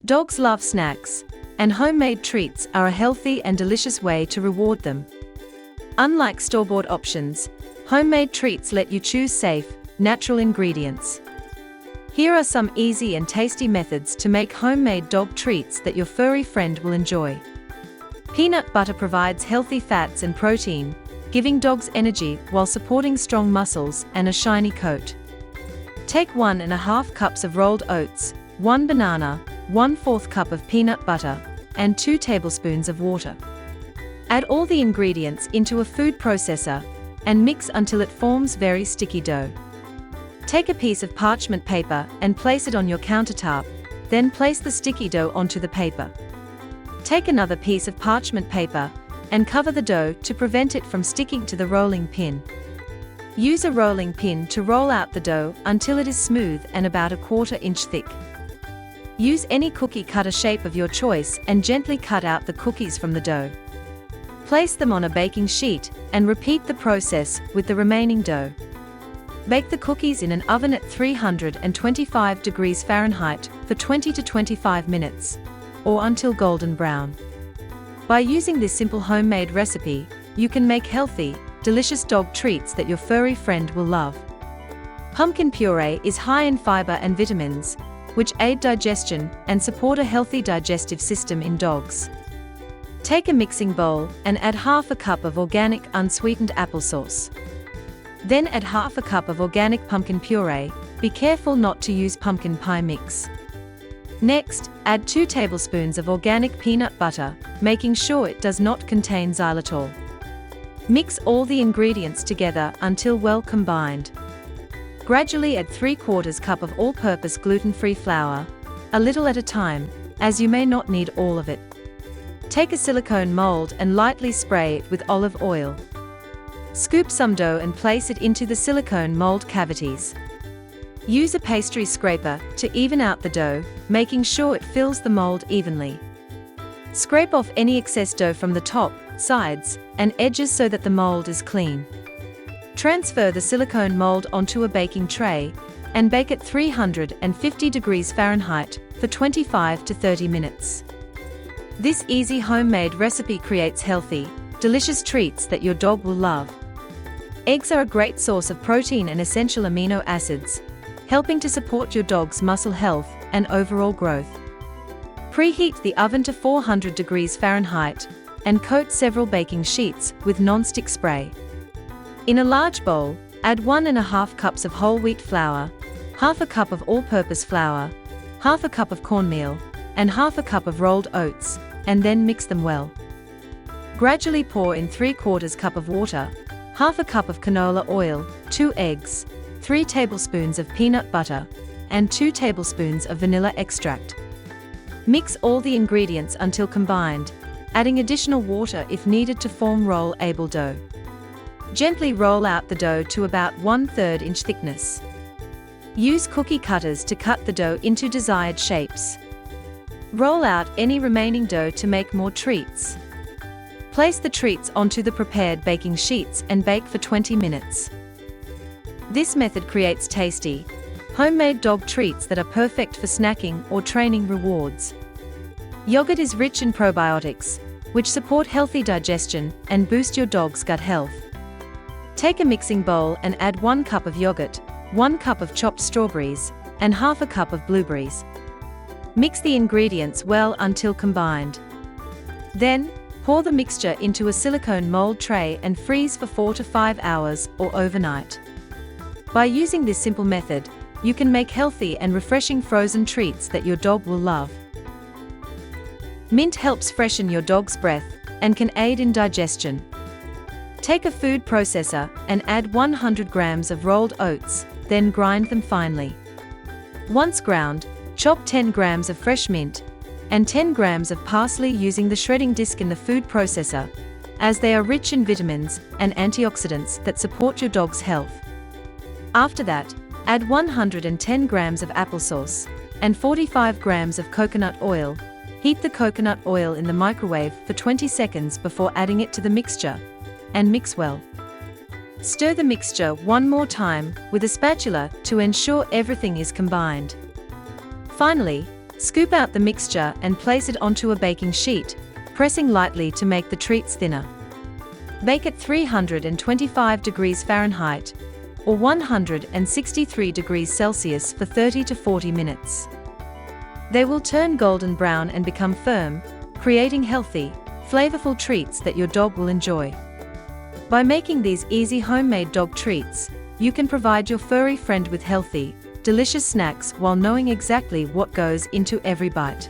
Dogs love snacks, and homemade treats are a healthy and delicious way to reward them. Unlike store-bought options, homemade treats let you choose safe, natural ingredients. Here are some easy and tasty methods to make homemade dog treats that your furry friend will enjoy. Peanut butter provides healthy fats and protein, giving dogs energy while supporting strong muscles and a shiny coat. Take 1½ cups of rolled oats, 1 banana, 1/4 cup of peanut butter, and 2 tablespoons of water. Add all the ingredients into a food processor and mix until it forms very sticky dough. Take a piece of parchment paper and place it on your countertop, then place the sticky dough onto the paper. Take another piece of parchment paper and cover the dough to prevent it from sticking to the rolling pin. Use a rolling pin to roll out the dough until it is smooth and about 1/4 inch thick. Use any cookie cutter shape of your choice and gently cut out the cookies from the dough. Place them on a baking sheet and repeat the process with the remaining dough. Bake the cookies in an oven at 325 degrees Fahrenheit for 20 to 25 minutes, or until golden brown. By using this simple homemade recipe, you can make healthy, delicious dog treats that your furry friend will love. Pumpkin puree is high in fiber and vitamins, which aid digestion and support a healthy digestive system in dogs. Take a mixing bowl and add 1/2 cup of organic unsweetened applesauce. Then add 1/2 cup of organic pumpkin puree. Be careful not to use pumpkin pie mix. Next, add 2 tablespoons of organic peanut butter, making sure it does not contain xylitol. Mix all the ingredients together until well combined. Gradually add 3/4 cup of all-purpose gluten-free flour, a little at a time, as you may not need all of it. Take a silicone mold and lightly spray it with olive oil. Scoop some dough and place it into the silicone mold cavities. Use a pastry scraper to even out the dough, making sure it fills the mold evenly. Scrape off any excess dough from the top, sides, and edges so that the mold is clean. Transfer the silicone mold onto a baking tray and bake at 350 degrees Fahrenheit for 25 to 30 minutes. This easy homemade recipe creates healthy, delicious treats that your dog will love. Eggs are a great source of protein and essential amino acids, helping to support your dog's muscle health and overall growth. Preheat the oven to 400 degrees Fahrenheit and coat several baking sheets with non-stick spray. In a large bowl, add 1½ cups of whole wheat flour, 1/2 cup of all-purpose flour, 1/2 cup of cornmeal, and 1/2 cup of rolled oats, and then mix them well. Gradually pour in 3/4 cup of water, 1/2 cup of canola oil, 2 eggs, 3 tablespoons of peanut butter, and 2 tablespoons of vanilla extract. Mix all the ingredients until combined, adding additional water if needed to form roll-able dough. Gently roll out the dough to about 1/3 inch thickness. Use cookie cutters to cut the dough into desired shapes. Roll out any remaining dough to make more treats. Place the treats onto the prepared baking sheets and bake for 20 minutes. This method creates tasty, homemade dog treats that are perfect for snacking or training rewards. Yogurt is rich in probiotics, which support healthy digestion and boost your dog's gut health. Take a mixing bowl and add 1 cup of yogurt, 1 cup of chopped strawberries, and 1/2 cup of blueberries. Mix the ingredients well until combined. Then, pour the mixture into a silicone mold tray and freeze for 4 to 5 hours or overnight. By using this simple method, you can make healthy and refreshing frozen treats that your dog will love. Mint helps freshen your dog's breath and can aid in digestion. Take a food processor and add 100 grams of rolled oats, then grind them finely. Once ground, chop 10 grams of fresh mint and 10 grams of parsley using the shredding disc in the food processor, as they are rich in vitamins and antioxidants that support your dog's health. After that, add 110 grams of applesauce and 45 grams of coconut oil. Heat the coconut oil in the microwave for 20 seconds before adding it to the mixture, and mix well. Stir the mixture one more time with a spatula to ensure everything is combined. Finally, Scoop out the mixture and place it onto a baking sheet, pressing lightly to make the treats thinner. Bake at 325 degrees Fahrenheit or 163 degrees Celsius for 30 to 40 minutes. They will turn golden brown and become firm, creating healthy, flavorful treats that your dog will enjoy. By making these easy homemade dog treats, you can provide your furry friend with healthy, delicious snacks while knowing exactly what goes into every bite.